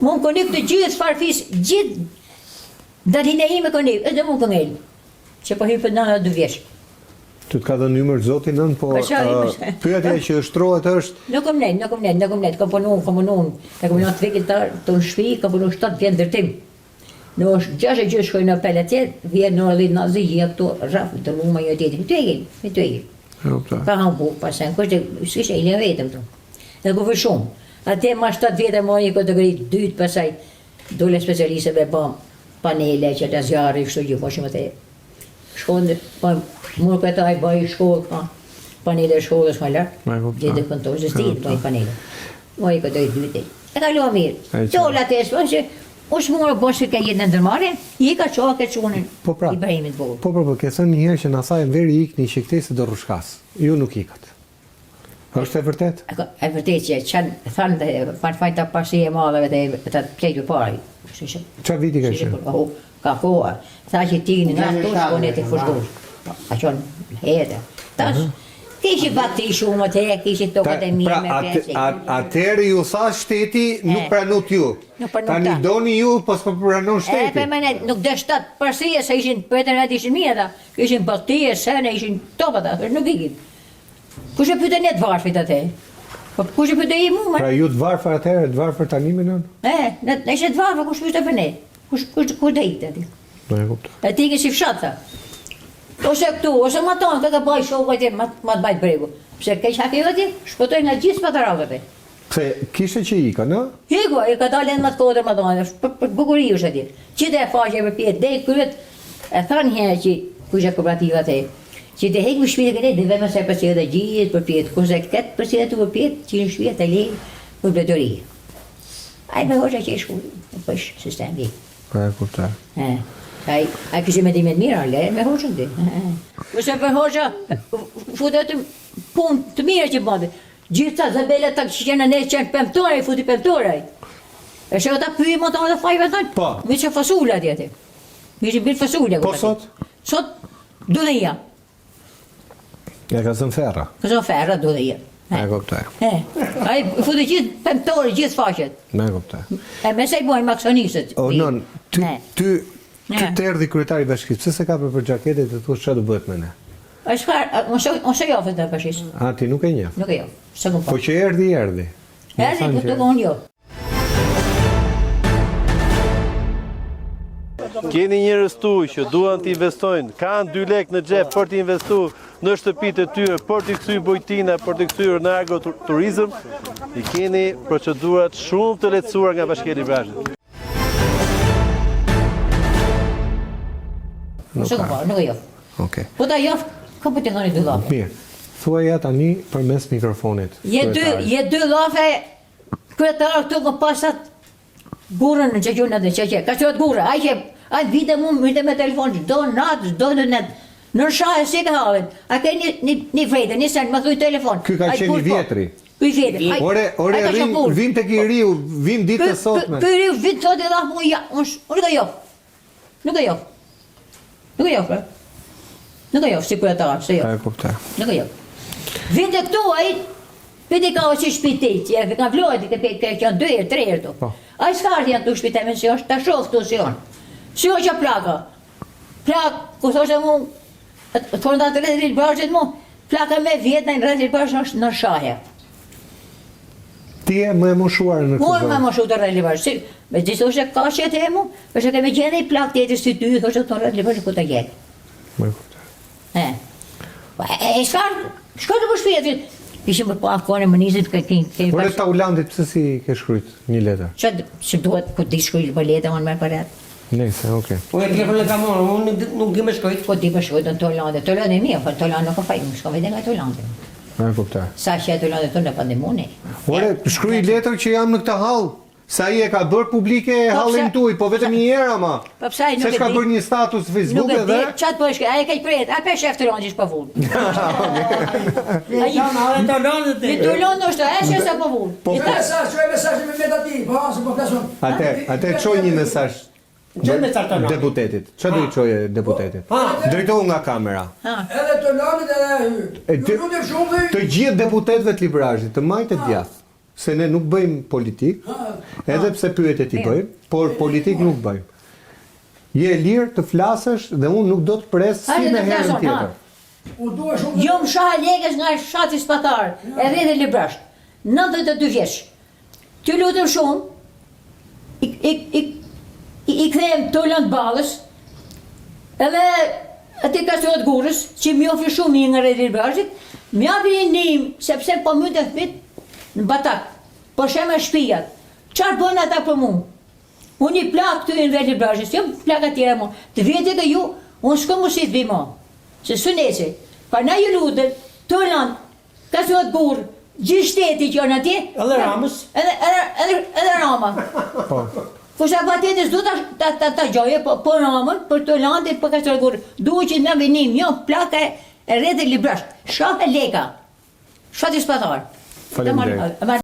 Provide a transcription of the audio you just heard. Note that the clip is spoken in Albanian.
Mund konik të gjithë farfis, gjithë datin e ime konik, edhe mund këngel. Që po hypët nëna 2 vjeç. Ty të ka dhënë numër zotin nën, po pyetja që shtrohet është... Nuk kom net, kom punuar, e kom punuar të vekitar të në shpi, kom punuar 7 vjetë ndërtim. Në është 6 gjë shkoj në apel atje, vjetë në orë 10 nazi, gjia këto rafë të luma jo tjeti, me të egin. Ka hanë bukë, pasen, kështë s'kishe e linë vetëm të. Dhe ku vë shumë. Ate ma 7 vjetë e mojë kategori 2, pasaj dole specialiste me bëm panele, që të zjarë, kështu gjithë, po shumë të shkonë, mërë këtaj bëj shkollë, ka panele shkollës më lartë, gjithë këntosh, dhe stilë bëj panele. Mojë kategori 2. E ka loa mirë. Tolla të esë, që është mërë bëshë ka jetë në ndërmare, i ka qoha këtë qunën i Ibrahimit Bogu. Po, ke thënë njëherë që në asaj veri ikni që këtesi do rrushkas, ju nuk ikat. Është e vërtet? E vërtet që thënë dhe fajta pasi e madheve dhe të plejtë parë. Qa viti ka qenë? Ka koha. Tha që ti në naftosh, po ne të fushdosh. A qonë hete. Tash, kishi bati shumë të e, kishi tokat e mirë me kresi. Atëherë ju tha shteti nuk pranut ju. Tani doni ju, po s'po pranon shteti. Për mene, nuk dhe shtatë përësie, se ishin përëtën e ishin mirë ata. Ishin baltije, sene, ishin topat ata, nuk ikin. Kushe pyte ne të varfit atë? Kushe pyte i mu, Pra ju të varfër atëherë, të varfër tani me nën? Ne ishe të varfër, kushe pyte për ne? Kushe dhe ikte ati? E kuptoj. E ti kësi fshat, tha. Ose këtu, ose ma tonë, këka baj shokë atje, ma të bajt bregu. Pse keq haki atje, shpëtoj nga gjithë pataravë atje. Pse kishe që ika, në? Hiko, e ka dalën ma të kodër ma tonë, për bukuri është atje. Qite e faqe për pjetë, dhe i kryet, e thanë herë që kushe kooperativë atje. Që të hekë më shpite këtë, dhe veme se përsi edhe gjithë për pjetë, kurse këtë përsi edhe të për pjetë, që në shpite të lejë për bledori. Ajë me hoxha që i shku, për sistemi. E kuptoj. Ai kishte mendimet mira, le me hoxhën ti. Kurse për hoxha futet punë të mira që bënte. Gjithta zabelat ta që janë ne që pemtore, i futi pemtore ai. E shë ata pyet më tonë fajve tonë. Po. Mi që fasula atje ti. Mi që bir fasula. Po sot? Sot duheja. Ja ka zënë ferra. Ka zënë ferra duheja. E kuptoj. Ai futi gjithë pemtore, gjithë faqet. Me kuptoj. E me sa i bojnë maksionistët. O non, ty të erdhi kryetari i bashkisë, pse se ka për xhaketet e thua çfarë do bëhet me ne? Ose jo vetë bashkisë. A ti nuk e njeh? Nuk e jo. Po që erdhi. Erdhi, po të unë jo. Keni njerëz tu që duan të investojnë, kanë 2 lekë në xhep për të investuar në shtëpitë e tyre, për të kthyer bujtina, për të kthyer në agroturizëm, i keni procedurat shumë të lehtësuara nga Bashkia e Librazhit. Nuk e jo. Okej. Po ta jof, ka po të ngani 2 llafe. Mirë. Thuaja tani përmes mikrofonit. Je 2 llafe kryetar këtu më pasat burrën në çajun atë çajë. Ka qenë burrë, ai vite mu me telefon, do natë, do në net. Në shahë si ka hallet. A ke një vrejtë, një sen, më thuj telefon. Ky ka qenë i vjetri. Ky i vjetri. Ore vim tek i riu, vim ditë të sotme. Ky riu vit sot e dha mu ja, unë ka jo. Nuk e jo. Nuk e jo, pra. Nuk e jo, si kryetar, se jo. E kuptoj. Nuk e jo. Vinte këtu ai, vite ka që shpiti, që e ka vlojt, që janë 2 herë, 3 herë tu. Ai s'ka ardhë janë tu shpiteme si është, ta shoh këtu si janë. Si o që plaka. Plak, ku thoshte mu, të fonda të rreth Librazhit mu, plaka me vjetë në rreth Librazhit është në shahja. Ti e më moshuar në këtë. Por më moshu të rreth Librazhit. Me gjithë thoshte ka qetë e mu, përse kemi gjene i plak tjetër si ty, thoshte të rreth Librazhit ku të gjetë. Më kuptoj. Shko të për shpjetë, ishim për pa kone më nizit kemi Por e Taulandit pse si ke shkruajt një letër? Që duhet ku ti shkruaj për letër, unë merr parat. Nëse, okay. Po e ke për le kamon, unë nuk e më shkruaj. Po ti për shkruaj në Taulandit. Taulandit e mirë, po Taulandit nuk ka fajin, shko vetë nga Taulandit. Më kuptoj. Sa që Taulandit tonë në pandemoni. Ore, shkruaj letër që jam në këtë hall. Sa i e ka bërë publike hallin tuaj, po vetëm një herë ama. Po pse ai nuk e di? Se ka bërë një status Facebook edhe? Nuk e di, çat po shkruaj, ai ka i pret, ai pe shef Taulandit po vun. Ai janë Taulandit. Në Taulandit është ai sa po vun. Po Mesazh, çoj mesazh me metati, po se po flasun. Atë çoj një mesazh. Deputetit. Çfarë do i çoje deputetit? Drejtohu nga kamera. Edhe Taulandit edhe hy. Nuk shumë. Të gjithë deputetëve të Librazhit, të majtë të djathtë. se ne nuk bëjmë politik, edhe pse pyetjet i bëjmë, por politik nuk bëjmë. Je lirë të flasësh dhe unë nuk do të pres si me herën tjetër. U dua shumë. Jo më shaha lekës nga shati Spatar, edhe dhe Librasht, 92 vjeç. Ty lutem shumë, i kthehem Toland Ballës, edhe aty Kastriot Gurës, që më ofri shumë mirë nga Redi Librashtit, më japi një ndihmë, sepse po mund të fit në batak, po shemë shtëpiat. Çfarë bën ata për mua? Unë i plak këtu në Redi Librashtit, jo plak atje më. Të vjetë që ju, unë s'kam mundësi të vi më. Se sunese. Pa na ju lutem, Toland, Kastriot Gurë, gjithë shteti që janë atje. Edhe Ramës. Edhe Rama. Po. Fusha patetës du ta gjoje, po Ramën, për Tolandit, për Kastriot Gurë. Duhet që në vinim, jo, plaka e Redi Librasht. Shah e leka. Shati Spatar. Faleminderit.